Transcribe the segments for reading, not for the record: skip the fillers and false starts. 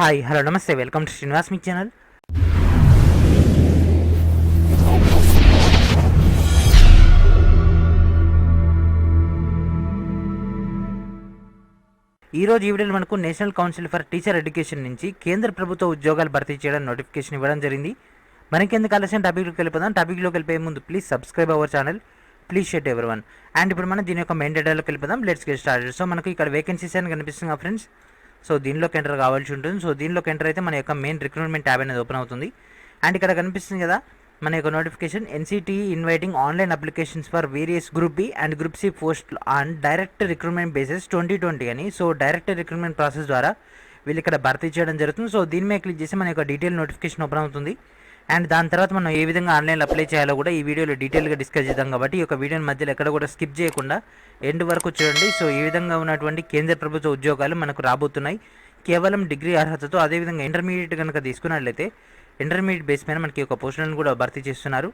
Hi hello నమస్తే welcome to Srinivas me channel. ఈరోజు ఈ వీడియోలో మనకు national council for teacher education నుంచి కేంద్ర ప్రభుత్వ ఉద్యోగాలు భర్తీ చేయడం నోటిఫికేషన్ ఇవ్వడం జరిగింది. మనకెందుకు ఆలస్యం టాపిక్లోకి వెళ్ళిపోదాం. టాపిక్లోకి వెళ్ళిపోయే ముందు please subscribe our channel, please share everyone. And ఇప్పుడు మనం దీని యొక్క మెయిన్ డేటాలోకి వెళ్ళిపోదాం. Let's get started. సో మనకి ఇక్కడ వేకెన్సీస్ అని కనిపిస్తుంది ఫ్రెండ్స్. సో దీనిలోకి ఎంటర్ కావాల్సి ఉంటుంది. సో దీనిలోకి ఎంటర్ అయితే మన యొక్క మెయిన్ రిక్రూట్మెంట్ ట్యాబ్ అనేది ఓపెన్ అవుతుంది. అండ్ ఇక్కడ కనిపిస్తుంది కదా మన యొక్క notification, NCTE inviting online applications for various group B and group C post and direct recruitment basis 2020 అని. సో డైరెక్ట్ రిక్రూట్మెంట్ ప్రాసెస్ ద్వారా వీళ్ళు ఇక్కడ భర్తీ చేయడం జరుగుతుంది. సో దీని మీద క్లిక్ చేసి మన యొక్క డీటెయిల్ నోటిఫికేషన్ ఓపెన్ అవుతుంది. అండ్ దాని తర్వాత మనం ఏ విధంగా ఆన్లైన్లో అప్లై చేయాలో కూడా ఈ వీడియోలో డీటెయిల్గా డిస్కస్ చేద్దాం. కాబట్టి ఈ యొక్క వీడియోని మధ్యలో ఎక్కడ కూడా స్కిప్ చేయకుండా ఎండ్ వరకు చూడండి. సో ఈ విధంగా ఉన్నటువంటి కేంద్ర ప్రభుత్వ ఉద్యోగాలు మనకు రాబోతున్నాయి కేవలం డిగ్రీ అర్హతతో. అదేవిధంగా ఇంటర్మీడియట్ కనుక తీసుకున్నట్లయితే ఇంటర్మీడియట్ బేస్ పైన మనకి ఒక పోస్టులను కూడా భర్తీ చేస్తున్నారు.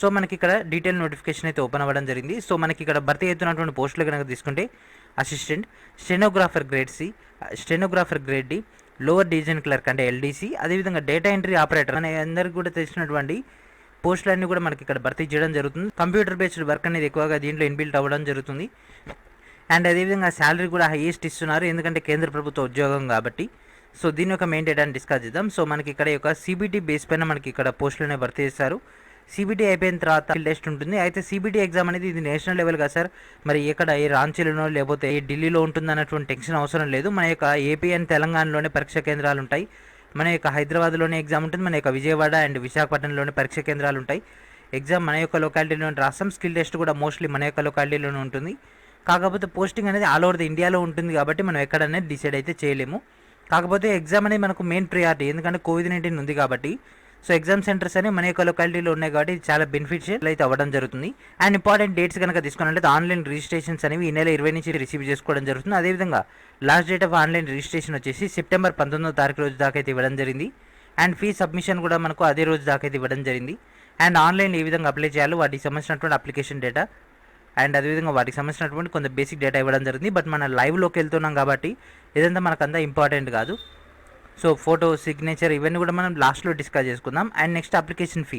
సో మనకి ఇక్కడ డీటెయిల్ నోటిఫికేషన్ అయితే ఓపెన్ అవ్వడం జరిగింది. సో మనకి ఇక్కడ భర్తీ అవుతున్నటువంటి పోస్టులు కనుక తీసుకుంటే assistant, stenographer grade C, stenographer grade D, lower division clerk అంటే ఎల్డీసీ, అదేవిధంగా డేటా ఎంట్రీ ఆపరేటర్ అనే అందరికీ కూడా తెలిసినటువంటి పోస్టులన్నీ కూడా మనకి ఇక్కడ భర్తీ చేయడం జరుగుతుంది. కంప్యూటర్ బేస్డ్ వర్క్ అనేది ఎక్కువగా దీంట్లో ఇన్బిల్ట్ అవ్వడం జరుగుతుంది. అండ్ అదేవిధంగా శాలరీ కూడా హైయెస్ట్ ఇస్తున్నారు, ఎందుకంటే కేంద్ర ప్రభుత్వ ఉద్యోగం కాబట్టి. సో దీని యొక్క మెయిన్ డేటాని డిస్కస్ చేద్దాం. సో మనకి ఇక్కడ యొక్క సిబిటీ బేస్ పైన మనకి ఇక్కడ పోస్టులనే భర్తీ చేస్తారు. సిబిటీ అయిపోయిన తర్వాత టెస్ట్ ఉంటుంది. అయితే సిబిటీ ఎగ్జామ్ అనేది ఇది నేషనల్ లెవెల్ కదా సార్, మరి ఎక్కడ ఏ రాంచీలోనో లేకపోతే ఏ ఢిల్లీలో ఉంటుంది అన్నటువంటి టెన్షన్ అవసరం లేదు. మన యొక్క ఏపీ అండ్ తెలంగాణలోనే పరీక్షా కేంద్రాలు ఉంటాయి. మన యొక్క హైదరాబాద్లోనే ఎగ్జామ్ ఉంటుంది. మన యొక్క విజయవాడ అండ్ విశాఖపట్నంలోనే పరీక్షా కేంద్రాలు ఉంటాయి. ఎగ్జామ్ మన యొక్క లొకాలిటీలోనే రాస్తాం. స్కిల్ టెస్ట్ కూడా మోస్ట్లీ మన యొక్క లొకాలిటీలోనే ఉంటుంది. కాకపోతే పోస్టింగ్ అనేది ఆల్ ఓవర్ ది ఇండియాలో ఉంటుంది కాబట్టి మనం ఎక్కడనేది డిసైడ్ అయితే చేయలేము. కాకపోతే ఎగ్జామ్ అనేది మనకు మెయిన్ ప్రియారిటీ, ఎందుకంటే కోవిడ్-19 ఉంది కాబట్టి. సో ఎగ్జామ్ సెంటర్స్ అనేవి మన యొక్క లొకాలిటీలో ఉన్నాయి కాబట్టి ఇది చాలా బెనిఫిషియల్ అయితే అవ్వడం జరుగుతుంది. అండ్ ఇంపార్టెంట్ డేట్స్ కనుక తీసుకున్నట్లయితే ఆన్లైన్ రిజిస్ట్రేషన్స్ అనేవి ఈ నెల 20 నుంచి రిసీవ్ చేసుకోవడం జరుగుతుంది. అదేవిధంగా last date of online registration వచ్చేసి సెప్టెంబర్ 19వ తారీఖు రోజు దాకా అయితే ఇవ్వడం జరిగింది. అండ్ ఫీ సబ్మిషన్ కూడా మనకు అదే రోజు దాకా అయితే ఇవ్వడం జరిగింది. అండ్ ఆన్లైన్ ఏ విధంగా అప్లై చేయాలో వాటికి సంబంధించినటువంటి అప్లికేషన్ డేటా అండ్ అదేవిధంగా వాటికి సంబంధించినటువంటి కొంత బేసిక్ డేటా ఇవ్వడం జరిగింది. బట్ మన లైవ్లోకి వెళ్తున్నాం కాబట్టి ఇదంతా మనకు అంతా ఇంపార్టెంట్ కాదు. సో ఫోటో, సిగ్నేచర్ ఇవన్నీ కూడా మనం లాస్ట్లో డిస్కస్ చేసుకుందాం. And next application fee.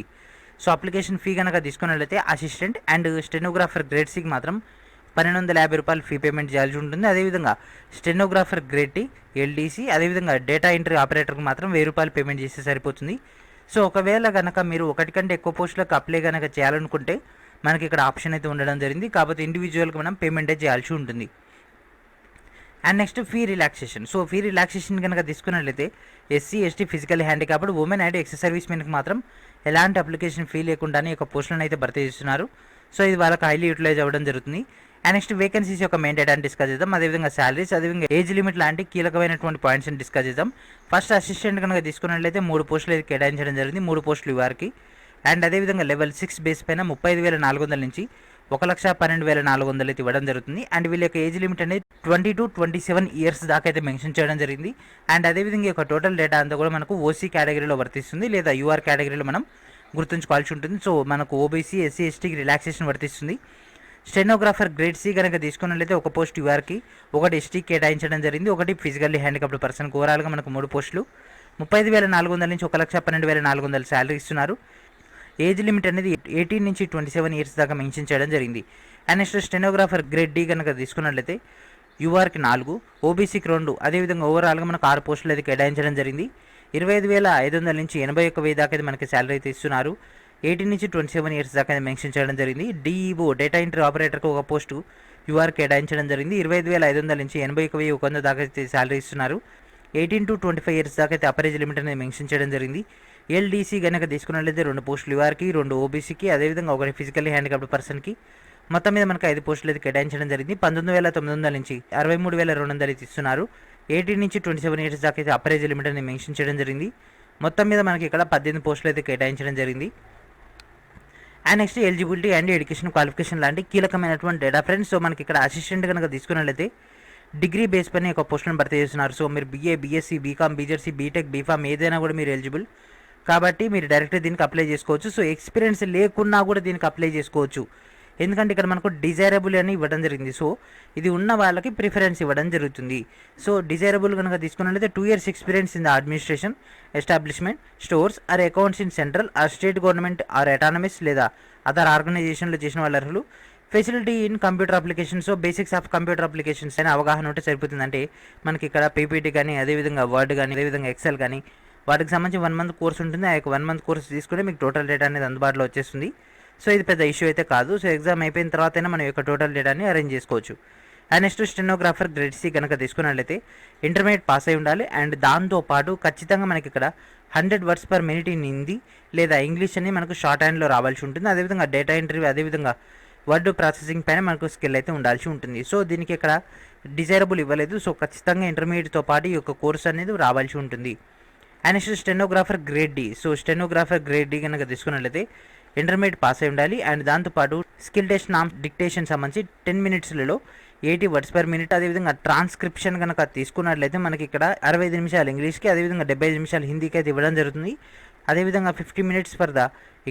So application fee కనుక తీసుకున్నట్లయితే అసిస్టెంట్ అండ్ స్టెనోగ్రాఫర్ గ్రేడ్ సికి మాత్రం 1250 రూపాయలు ఫీ పేమెంట్ చేయాల్సి ఉంటుంది. అదేవిధంగా స్టెనోగ్రాఫర్ గ్రేడ్ టీ, ఎల్డీసీ, అదేవిధంగా డేటా ఎంట్రీ ఆపరేటర్కి మాత్రం 1000 రూపాయలు పేమెంట్ చేస్తే సరిపోతుంది. సో ఒకవేళ కనుక మీరు ఒకటి కంటే ఎక్కువ పోస్టులకు అప్లై కనుక చేయాలనుకుంటే మనకి ఇక్కడ ఆప్షన్ అయితే ఉండడం జరిగింది. కాకపోతే ఇండివిజువల్గా మనం పేమెంటే చేయాల్సి ఉంటుంది. And next fee relaxation. So fee relaxation కనుక తీసుకున్నట్లయితే SC, ST, physical handicapped, women and ex service మెన్కి మాత్రం ఎలాంటి అప్లికేషన్ ఫీ లేకుండానే ఒక పోస్టులను అయితే భర్తీ చేస్తున్నారు. సో ఇది వాళ్ళకి హైలీ యూటిలైజ్ అవ్వడం జరుగుతుంది. అండ్ నెక్స్ట్ వేకెన్సీస్ యొక్క మెయిన్ డేటాని డిస్కస్ చేద్దాం. అదేవిధంగా శాలరీస్, అదేవిధంగా ఏజ్ లిమిట్ లాంటి కీలకమైనటువంటి పాయింట్స్ని డిస్కస్ చేద్దాం. ఫస్ట్ అసిస్టెంట్ కనుక తీసుకున్నట్లయితే 3 పోస్టులు అయితే కేటాయించడం జరిగింది. 3 పోస్టులు వారికి. అండ్ అదేవిధంగా లెవెల్ 6 బేస్ పైన 35,400 నుంచి 1,12,400 అయితే ఇవ్వడం జరుగుతుంది. అండ్ వీళ్ళ యొక్క ఏజ్ లిమిట్ అనేది 20 to 27 ఇయర్స్ దాకా అయితే మెన్షన్ చేయడం జరిగింది. అండ్ అదేవిధంగా ఈ యొక్క టోటల్ డేటా అంతా కూడా మనకు ఓసీ కేటగిరీలో వర్తిస్తుంది, లేదా యూఆర్ కేటగిరీలో మనం గుర్తుంచుకోవాల్సి ఉంటుంది. సో మనకు ఓబీసీ, ఎస్సీ, ఎస్టీకి రిలాక్సేషన్ వర్తిస్తుంది. స్టెనోగ్రాఫర్ గ్రేడ్ సి కనుక తీసుకున్నట్లయితే ఒక పోస్ట్ యూఆర్కి, ఒకటి ఎస్టీకి కేటాయించడం జరిగింది, ఒకటి ఫిజికల్లీ హ్యాండిక్యాప్డ్ పర్సన్కి. ఓవరాల్గా మనకు 3 పోస్టులు 35,400 నుంచి 1,12,400 శాలరీ ఇస్తున్నారు. ఏజ్ లిమిట్ అనేది 18 నుంచి 27 ఇయర్స్ దాకా మెన్షన్ చేయడం జరిగింది. And next stenographer grade D కనుక తీసుకున్నట్లయితే యూఆర్కి 4, ఓబీసీకి 2, అదేవిధంగా ఓవరాల్గా మనకు 6 పోస్టులు అయితే కేటాయించడం జరిగింది. 25,500 నుంచి 81,000 దాకా అయితే మనకి శాలరీ అయితే ఇస్తున్నారు. 18 నుంచి 27 ఇయర్స్ దాకా అయితే మెన్షన్ చేయడం జరిగింది. డిఈఓ డేటా ఎంట్రీ ఆపరేటర్కి ఒక పోస్టు యూఆర్ కేటాయించడం జరిగింది. 25,500 నుంచి 81,100 దాకా అయితే శాలరీ ఇస్తున్నారు. 18 to 25 ఇయర్స్ దాకా అయితే అపరేజ్ లిమిట్ అనేది మెన్షన్ చేయడం జరిగింది. ఎల్డీసీ కనుక తీసుకున్నట్లయితే 2 పోస్టులు యూఆర్కి, 2 ఓబీసీకి, అదేవిధంగా ఒకటి ఫిజికల్లీ హ్యాండిక్యాప్డ్ పర్సన్కి. మొత్తం మీద మనకు 5 పోస్టులు అయితే కేటాయించడం జరిగింది. 19,900 నుంచి 63,200 అయితే ఇస్తున్నారు. 18 నుంచి 27 ఇయర్స్ దాకా అయితే అపరేజ్ లిమిట్ అనేది మెన్షన్ చేయడం జరిగింది. మొత్తం మీద మనకి ఇక్కడ 18 పోస్టులు అయితే కేటాయించడం జరిగింది. And next eligibility and education qualification లాంటి కీలకమైనటువంటి డేటా ఫ్రెండ్స్. సో మనకి ఇక్కడ అసిస్టెంట్ కనుక తీసుకున్నట్లయితే డిగ్రీ బేస్ పైన ఒక పోస్టులను భర్తీ చేస్తున్నారు. సో మీరు BA, BSc, BCom, BZC, BTech, BPharm ఏదైనా కూడా మీరు ఎలిజిబుల్ కాబట్టి మీరు డైరెక్ట్గా దీనికి అప్లై చేసుకోవచ్చు. సో ఎక్స్పీరియన్స్ లేకున్నా కూడా దీనికి అప్లై చేసుకోవచ్చు. ఎందుకంటే ఇక్కడ మనకు డిజైరబుల్ అని ఇవ్వడం జరిగింది. సో ఇది ఉన్న వాళ్ళకి ప్రిఫరెన్స్ ఇవ్వడం జరుగుతుంది. సో డిజైరబుల్ కనుక తీసుకున్నట్లయితే 2 years experience in the administration establishment stores or accounts in central or state government or autonomous లేదా అదర్ ఆర్గనైజేషన్లో చేసిన వాళ్ళ అర్హులు. Facility in computer applications, so basics of computer applications అనే అవగాహన ఉంటే సరిపోతుంది. అంటే మనకి ఇక్కడ పీపీటీ కానీ, అదేవిధంగా వర్డ్ కానీ, అదేవిధంగా ఎక్సెల్ కానీ వాటికి సంబంధించి 1 month కోర్స్ ఉంటుంది. ఆ యొక్క 1 month కోర్స్ తీసుకుంటే మీకు టోటల్ డేటా అనేది అందుబాటులో వచ్చేస్తుంది. సో ఇది పెద్ద ఇష్యూ అయితే కాదు. సో ఎగ్జామ్ అయిపోయిన తర్వాతైనా మనం యొక్క టోటల్ డేటాని అరేంజ్ చేసుకోవచ్చు. And next stenographer grade C కనుక తీసుకున్నట్లయితే ఇంటర్మీడియట్ పాస్ అయి ఉండాలి. అండ్ దాంతోపాటు ఖచ్చితంగా మనకి ఇక్కడ 100 words per minute in Hindi లేదా ఇంగ్లీష్ అని మనకు షార్ట్ హ్యాండ్లో రావాల్సి ఉంటుంది. అదేవిధంగా డేటా ఎంట్రీ, అదేవిధంగా వర్డ్ ప్రాసెసింగ్ పైన మనకు స్కిల్ అయితే ఉండాల్సి ఉంటుంది. సో దీనికి ఇక్కడ డిజైరబుల్ ఇవ్వలేదు. సో ఖచ్చితంగా ఇంటర్మీడియట్తో పాటు ఈ యొక్క కోర్స్ అనేది రావాల్సి ఉంటుంది. And next stenographer grade D. So stenographer grade D కనుక తీసుకున్నట్లయితే ఇంటర్మీడియట్ పాస్ అయి ఉండాలి. అండ్ దాంతోపాటు స్కిల్ టెస్ట్ నామ్స్ డిక్టేషన్ సంబంధించి 10 minutesలలో 80 words per minute. అదేవిధంగా ట్రాన్స్క్రిప్షన్ కనుక తీసుకున్నట్లయితే మనకి ఇక్కడ 65 నిమిషాలు ఇంగ్లీష్కి, అదేవిధంగా 75 నిమిషాలు హిందీకి అయితే ఇవ్వడం జరుగుతుంది. అదేవిధంగా 50 minutes for the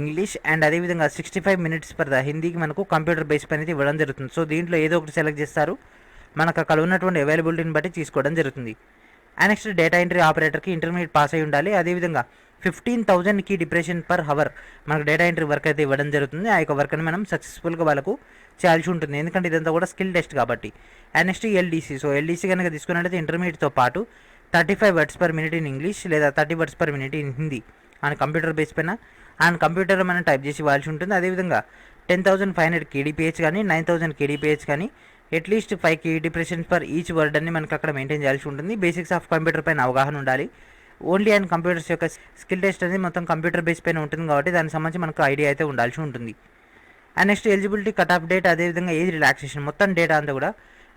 English and అదేవిధంగా 65 minutes ఫర్ ద హిందీకి మనకు కంప్యూటర్ బేస్ పైన అయితే ఇవ్వడం జరుగుతుంది. సో దీంట్లో ఏదో ఒకటి సెలెక్ట్ చేస్తారు, మనకు అక్కడ ఉన్నటువంటి అవైలబిలిటీని బట్టి తీసుకోవడం జరుగుతుంది. అండ్ నెక్స్ట్ డేటా ఎంట్రీ ఆపరేటర్కి ఇంటర్మీడియట్ పాస్ అయి ఉండాలి. అదేవిధంగా 15,000 కీ డిప్రెషన్ పర్ హవర్ మనకు డేటా ఎంట్రీ వర్క్ అయితే ఇవ్వడం జరుగుతుంది. ఆ యొక్క వర్క్ని మనం సక్సెస్ఫుల్గా వాళ్ళకు చేయాల్సి ఉంటుంది, ఎందుకంటే ఇదంతా కూడా స్కిల్ టెస్ట్ కాబట్టి. And next LDC. So LDC కనుక తీసుకున్నట్లయితే ఇంటర్మీడియట్తో పాటు 35 words per minute in English లేదా 30 words per minute in Hindi ఆయన కంప్యూటర్ బేస్ పైన ఆయన కంప్యూటర్ మనం టైప్ చేసి ఇవ్వాల్సి ఉంటుంది. అదేవిధంగా 10,500 కేడీపీహెచ్ కానీ 9,000 కేడీపీహెచ్ కానీ at least 5 key depressions per each word అని మనకు అక్కడ మెయింటైన్ చేయాల్సి ఉంటుంది. బేసిక్స్ ఆఫ్ కంప్యూటర్ పైన అవగాహన ఉండాలి. ఓన్లీ అండ్ కంప్యూటర్స్ యొక్క స్కిల్ టెస్ట్ అనేది మొత్తం కంప్యూటర్ బేస్ పైన ఉంటుంది కాబట్టి దానికి సంబంధించి మనకు ఐడియా అయితే ఉండాల్సి ఉంటుంది. And next eligibility cut off date, అదేవిధంగా ఏజ్ రిలాక్సేషన్ మొత్తం డేటా అంతా కూడా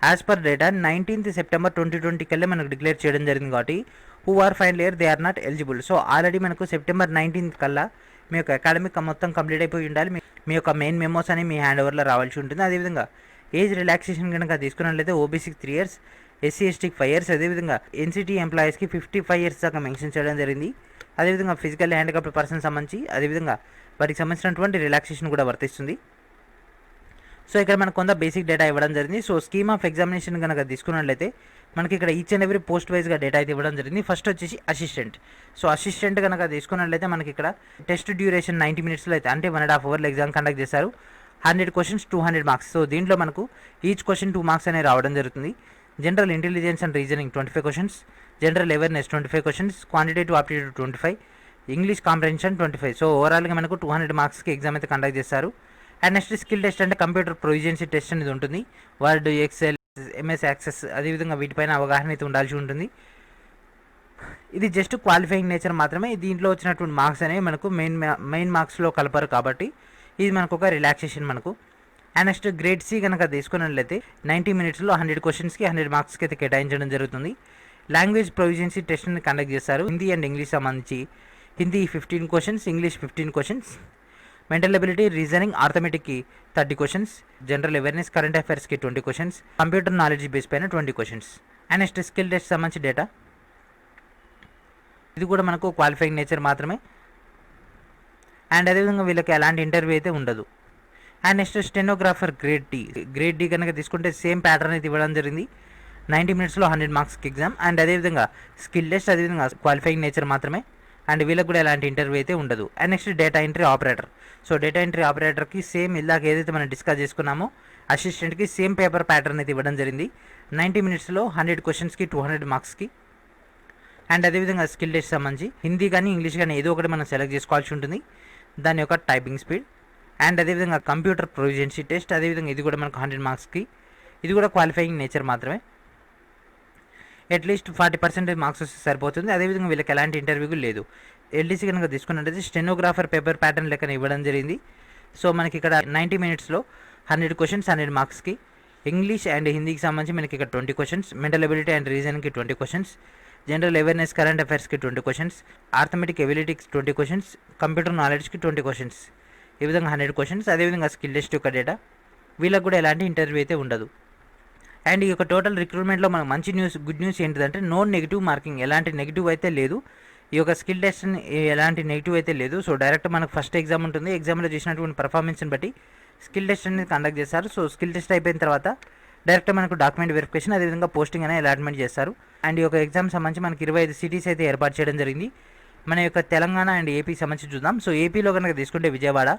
as per data 19th September 2020 కల్లా మనకు డిక్లేర్ చేయడం జరిగింది కాబట్టి who are final year they are not eligible. So already మనకు September 19th కల్లా మీ యొక్క అకాడమిక్ మొత్తం కంప్లీట్ అయిపోయి ఉండాలి. మీ యొక్క మెయిన్ మెమోస్ అని మీ హ్యాండ్ ఓవర్లో రావాల్సి ఉంటుంది. అదేవిధంగా ఏజ్ రిలాక్సేషన్ కనుక తీసుకున్నట్లయితే ఓబీసీకి 3 years, ఎస్సీ ఎస్టీకి 5 years, అదేవిధంగా ఎన్సిటీ ఎంప్లాయీస్కి 55 years దాకా మెన్షన్ చేయడం జరిగింది. అదేవిధంగా ఫిజికల్ హ్యాండిక్యాప్డ్ పర్సన్ సంబంధించి అదేవిధంగా వాటికి సంబంధించినటువంటి రిలాక్సేషన్ కూడా వర్తిస్తుంది. సో ఇక్కడ మనకు కొంత బేసిక్ డేటా ఇవ్వడం జరిగింది. సో స్కీమ్ ఆఫ్ ఎగ్జామినేషన్ కనుక తీసుకున్నట్లయితే మనకి ఇక్కడ ఈచ్ అండ్ ఎవ్రీ పోస్ట్ వైజ్గా డేటా అయితే ఇవ్వడం జరిగింది. ఫస్ట్ వచ్చేసి అసిస్టెంట్. సో అసిస్టెంట్ కనుక తీసుకున్నట్లయితే మనకి ఇక్కడ టెస్ట్ డ్యూరేషన్ 90 minutesలో అయితే అంటే 1.5 hour ఎగ్జామ్ కండక్ట్ చేశారు. 100 questions 200 marks. సో దీంట్లో మనకు ఈచ్ క్వశ్చన్ 2 marks అనేది రావడం జరుగుతుంది. General intelligence and reasoning 25 questions, general awareness 25 questions, quantitative aptitude 25, English comprehension 25. So ఓవరాల్గా మనకు 200 marksకి ఎగ్జామ్ అయితే కండక్ట్ చేస్తారు. అండ్ నెక్స్ట్ స్కిల్ టెస్ట్ అంటే కంప్యూటర్ ప్రొవిజెన్సీ టెస్ట్ అనేది ఉంటుంది. వర్డ్, ఎక్సెల్, ఎంఎస్ యాక్సెస్ అదేవిధంగా వీటిపైన అవగాహన అయితే ఉండాల్సి ఉంటుంది. ఇది జస్ట్ క్వాలిఫైయింగ్ నేచర్ మాత్రమే. దీంట్లో వచ్చినటువంటి మార్క్స్ అనేవి మనకు మెయిన్ మార్క్స్లో కలపరు కాబట్టి ఇది మనకు ఒక రిలాక్సేషన్ మనకు. అండ్ నెక్స్ట్ గ్రేడ్ సి కనుక తీసుకున్నట్లయితే 90 minutesలో 100 questionsకి 100 marksకి అయితే కేటాయించడం జరుగుతుంది. లాంగ్వేజ్ ప్రొవిజెన్సీ టెస్ట్ని కండక్ట్ చేస్తారు. హిందీ అండ్ ఇంగ్లీష్ సంబంధించి Hindi 15 questions, English 15 questions, mental ability, reasoning, ఆర్థమెటిక్కి 30 questions, జనరల్ అవేర్నెస్, కరెంట్ అఫైర్స్కి 20 questions, కంప్యూటర్ నాలెడ్జ్ బేస్ పైన 20 questions. And next skill test సంబంధించి డేటా ఇది కూడా మనకు క్వాలిఫైయింగ్ నేచర్ మాత్రమే. అండ్ అదేవిధంగా వీళ్ళకి ఎలాంటి ఇంటర్వ్యూ అయితే ఉండదు. And next stenographer grade D కనుక తీసుకుంటే సేమ్ ప్యాటర్న్ అయితే ఇవ్వడం జరిగింది. 90 minutesలో 100 marksకి ఎగ్జామ్. అండ్ అదేవిధంగా స్కిల్ టెస్ట్ అదేవిధంగా క్వాలిఫైయింగ్ నేచర్ మాత్రమే. అండ్ వీళ్ళకి కూడా ఎలాంటి ఇంటర్వ్యూ అయితే ఉండదు. And next data entry operator. So data entry ఆపరేటర్కి సేమ్ ఇలాగ ఏదైతే మనం డిస్కస్ చేసుకున్నామో అసిస్టెంట్కి సేమ్ పేపర్ ప్యాటర్న్ అయితే ఇవ్వడం జరిగింది. 90 minutesలో 100 questionsకి 200 marksకి. అండ్ అదేవిధంగా స్కిల్ టెస్ట్ సంబంధించి హిందీ కానీ ఇంగ్లీష్ కానీ ఏదో ఒకటి మనం సెలెక్ట్ చేసుకోవాల్సి ఉంటుంది, దాని యొక్క టైపింగ్ స్పీడ్. అండ్ అదేవిధంగా కంప్యూటర్ ప్రొవిజెన్సీ టెస్ట్ అదేవిధంగా ఇది కూడా మనకు 100 marksకి. ఇది కూడా క్వాలిఫైయింగ్ నేచర్ మాత్రమే. అట్లీస్ట్ 40% మార్క్స్ వస్తే సరిపోతుంది. అదేవిధంగా వీళ్ళకి ఎలాంటి ఇంటర్వ్యూ లేదు. ఎల్డీసీ కనుక తీసుకున్నట్టయితే స్టెనోగ్రాఫర్ పేపర్ ప్యాటర్న్ లెక్కన ఇవ్వడం జరిగింది. సో మనకి ఇక్కడ 90 minutesలో 100 questions 100 marksకి. ఇంగ్లీష్ అండ్ హిందీకి సంబంధించి మనకి ఇక్కడ 20 questions, మెంటల్ ఎబిలిటీ అండ్ రీజనింగ్కి 20 questions, జనరల్ అవేర్నెస్, కరెంట్ అఫైర్స్కి 20 questions, ఆర్థమెటిక్ ఎబిలిటీకి 20 questions, కంప్యూటర్ నాలెడ్జ్కి 20 questions. ఈ విధంగా 100 questions. అదేవిధంగా స్కిల్ టెస్ట్ యొక్క డేటా వీళ్ళకి కూడా ఎలాంటి ఇంటర్వ్యూ అయితే ఉండదు. అండ్ ఈ యొక్క టోటల్ రిక్రూట్మెంట్లో మనకు మంచి న్యూస్, గుడ్ న్యూస్ ఏంటిదంటే నో నెగిటివ్ మార్కింగ్, ఎలాంటి నెగిటివ్ అయితే లేదు. ఈ యొక్క స్కిల్ టెస్ట్ ఎలాంటి నెగిటివ్ అయితే లేదు. సో డైరెక్ట్ మనకు ఫస్ట్ ఎగ్జామ్ ఉంటుంది. ఎగ్జామ్లో చేసినటువంటి పర్ఫార్మెన్స్ని బట్టి స్కిల్ టెస్ట్ అనేది కండక్ట్ చేస్తారు. సో స్కిల్ టెస్ట్ అయిపోయిన తర్వాత డైరెక్ట్ మనకు డాక్యుమెంట్ వెరిఫికేషన్, అదేవిధంగా పోస్టింగ్ అనేది అలాట్మెంట్ చేస్తారు. అండ్ ఈ యొక్క ఎగ్జామ్ సంబంధించి మనకి 25 సిటీస్ అయితే ఏర్పాటు చేయడం జరిగింది. మన యొక్క తెలంగాణ అండ్ ఏపీ సంబంధించి చూద్దాం. సో ఏపీలో కనుక తీసుకుంటే విజయవాడ,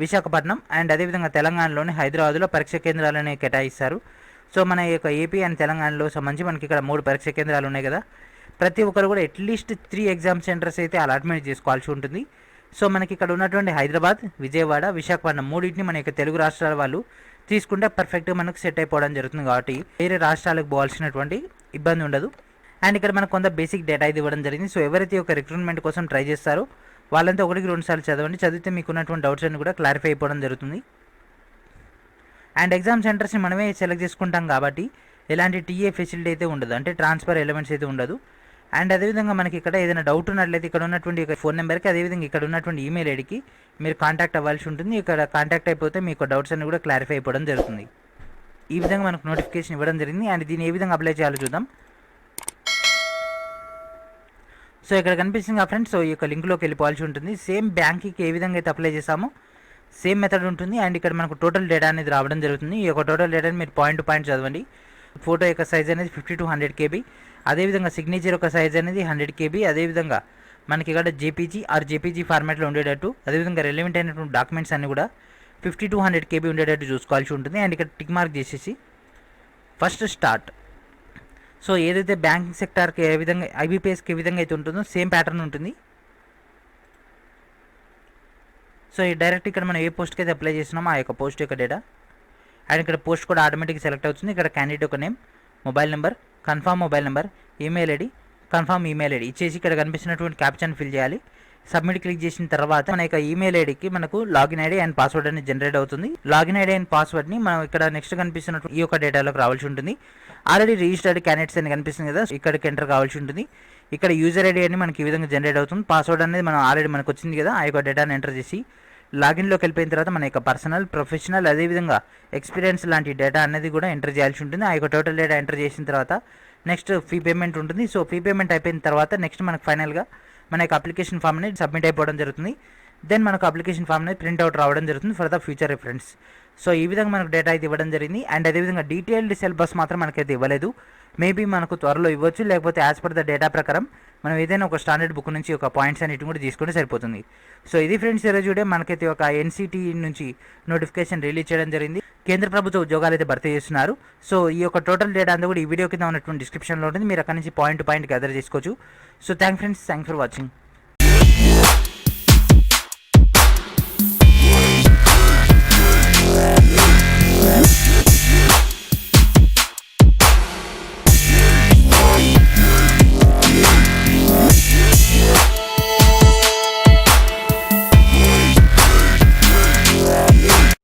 విశాఖపట్నం అండ్ అదేవిధంగా తెలంగాణలోని హైదరాబాద్లో పరీక్ష కేంద్రాలను కేటాయిస్తారు. సో మన యొక్క ఏపీ అండ్ తెలంగాణలో సంబంధించి మనకి ఇక్కడ 3 పరీక్ష కేంద్రాలు ఉన్నాయి కదా. ప్రతి ఒక్కరు కూడా అట్లీస్ట్ 3 ఎగ్జామ్ సెంటర్స్ అయితే అలాట్మెంట్ చేసుకోవాల్సి ఉంటుంది. సో మనకి ఇక్కడ ఉన్నటువంటి హైదరాబాద్, విజయవాడ, విశాఖపట్నం మూడింటిని మన యొక్క తెలుగు రాష్ట్రాల వాళ్ళు తీసుకుంటే పర్ఫెక్ట్గా మనకు సెట్ అయిపోవడం జరుగుతుంది. కాబట్టి వేరే రాష్ట్రాలకు పోవాల్సినటువంటి ఇబ్బంది ఉండదు. అండ్ ఇక్కడ మనకు కొంత బేసిక్ డేటా ఇది ఇవ్వడం జరిగింది. సో ఎవరైతే ఒక రిక్రూట్మెంట్ కోసం ట్రై చేస్తారో వాళ్ళంతా 1-2 సార్లు చదవండి. చదివితే మీకు ఉన్నటువంటి డౌట్స్ అన్ని కూడా క్లారిఫై అయిపోవడం జరుగుతుంది. అండ్ ఎగ్జామ్ సెంటర్స్ని మనమే సెలెక్ట్ చేసుకుంటాం కాబట్టి ఎలాంటి టీఏ ఫెసిలిటీ అయితే ఉండదు, అంటే ట్రాన్స్ఫర్ ఎలిమెంట్స్ అయితే ఉండదు. అండ్ అదేవిధంగా మనకి ఇక్కడ ఏదైనా డౌట్ ఉన్నట్లయితే ఇక్కడ ఉన్నటువంటి ఫోన్ నెంబర్కి, అదేవిధంగా ఇక్కడ ఉన్నటువంటి ఈమెయిల్ ఐడికి మీరు కాంటాక్ట్ అవ్వాల్సి ఉంటుంది. ఇక్కడ కాంటాక్ట్ అయిపోతే మీకు డౌట్స్ అన్ని కూడా క్లారిఫై అయిపోవడం జరుగుతుంది. ఈ విధంగా మనకు నోటిఫికేషన్ ఇవ్వడం జరిగింది. అండ్ దీన్ని ఏ విధంగా అప్లై చేయాలో చూద్దాం. సో ఇక్కడ కనిపిస్తుంది కదా ఫ్రెండ్స్, సో ఈ యొక్క లింక్లోకి వెళ్ళిపోవాల్సి ఉంటుంది. సేమ్ బ్యాంక్కి ఏ విధంగా అయితే అప్లై చేసామో సేమ్ మెథడ్ ఉంటుంది. అండ్ ఇక్కడ మనకు టోటల్ డేటా అనేది రావడం జరుగుతుంది. ఈ యొక్క టోటల్ డేటాని మీరు పాయింట్ టు పాయింట్ చదవండి. ఫోటో యొక్క సైజ్ అనేది 50 to 100 KB, అదేవిధంగా సిగ్నేచర్ యొక్క సైజ్ అనేది 100 KB, అదేవిధంగా మనకి ఇక్కడ జేపీజీ ఆర్ జేపీజీ ఫార్మాట్లో ఉండేటట్టు, అదేవిధంగా రెలవెంట్ అయినటువంటి డాక్యుమెంట్స్ అన్ని కూడా 50 to 100 KB ఉండేటట్టు చూసుకోవాల్సి ఉంటుంది. అండ్ ఇక్కడ టిక్ మార్క్ చేసేసి ఫస్ట్ స్టార్ట్. సో ఏదైతే బ్యాంకింగ్ సెక్టార్కి ఏ విధంగా ఐబీపీఎస్కి ఏ విధంగా అయితే ఉంటుందో సేమ్ ప్యాటర్న్ ఉంటుంది. సో ఈ డైరెక్ట్ ఇక్కడ మనం ఏ పోస్ట్కి అయితే అప్లై చేసినామో ఆ యొక్క పోస్ట్ యొక్క డేటా, అండ్ ఇక్కడ పోస్ట్ కూడా ఆటోమేటిక్గా సెలెక్ట్ అవుతుంది. ఇక్కడ క్యాండిడేట్ ఒక name, mobile number, confirm mobile number, email ID, confirm email ID ఇచ్చేసి ఇక్కడ కనిపిస్తున్నటువంటి క్యాప్షన్ ఫిల్ చేయాలి. సబ్మిట్ క్లిక్ చేసిన తర్వాత మన యొక్క ఈమెయిల్ ఐడికి మనకు లాగిన్ ఐడి అండ్ పాస్వర్డ్ అనేది జనరేట్ అవుతుంది. లాగిన్ ఐడి అండ్ పాస్వర్డ్ని మనం ఇక్కడ నెక్స్ట్ కనిపిస్తున్నటువంటి ఈ యొక్క డేటాలోకి రావాల్సి ఉంటుంది. ఆల్రెడీ రిజిస్టర్డ్ క్యాండిడేట్స్ అని కనిపిస్తుంది కదా, ఇక్కడికి ఎంటర్ కావాల్సి ఉంటుంది. ఇక్కడ యూజర్ ఐడి అని మనకి ఈ విధంగా జనరేట్ అవుతుంది. పాస్వర్డ్ అనేది మనం ఆల్రెడీ మనకు వచ్చింది కదా, ఆ యొక్క డేటాను ఎంటర్ చేసి లాగిన్లోకి వెళ్ళిపోయిన తర్వాత మన యొక్క పర్సనల్, ప్రొఫెషనల్, అదేవిధంగా ఎక్స్పీరియన్స్ లాంటి డేటా అనేది కూడా ఎంటర్ చేయాల్సి ఉంటుంది. ఆ యొక్క టోటల్ డేటా ఎంటర్ చేసిన తర్వాత నెక్స్ట్ ఫీ పేమెంట్ ఉంటుంది. సో ఫీ పేమెంట్ అయిపోయిన తర్వాత నెక్స్ట్ మనకు ఫైనల్గా మన యొక్క అప్లికేషన్ ఫామ్ అనేది సబ్మిట్ అయిపోవడం జరుగుతుంది. దెన్ మనకు అప్లికేషన్ ఫామ్ అనేది ప్రింట్అవుట్ రావడం జరుగుతుంది for the future reference. So ఈ విధంగా మనకు డేటా అయితే ఇవ్వడం జరిగింది. అండ్ అదేవిధంగా డీటెయిల్డ్ సిలబస్ మాత్రం మనకైతే ఇవ్వలేదు. మేబీ మనకు త్వరలో ఇవ్వచ్చు, లేకపోతే యాజ్ పర్ ద డేటా ప్రకారం మనం ఏదైనా ఒక స్టాండర్డ్ బుక్ నుంచి ఒక పాయింట్స్ అన్నిటిని కూడా తీసుకుంటే సరిపోతుంది. సో ఇది ఫ్రెండ్స్ ఈరోజు వీడియో. మనకైతే ఒక ఎన్సిటీ నుంచి నోటిఫికేషన్ రిలీజ్ చేయడం జరిగింది. కేంద్ర ప్రభుత్వ ఉద్యోగాలు అయితే భర్తీ చేస్తున్నారు. సో ఈ యొక్క టోటల్ డేటా అంతా కూడా ఈ వీడియో కింద ఉన్నటువంటి డిస్క్రిప్షన్లో ఉంటుంది. మీరు అక్కడ నుంచి పాయింట్ టు పాయింట్ గ్యాదర్ చేసుకోవచ్చు. So thank friends, thanks for watching. Yeah.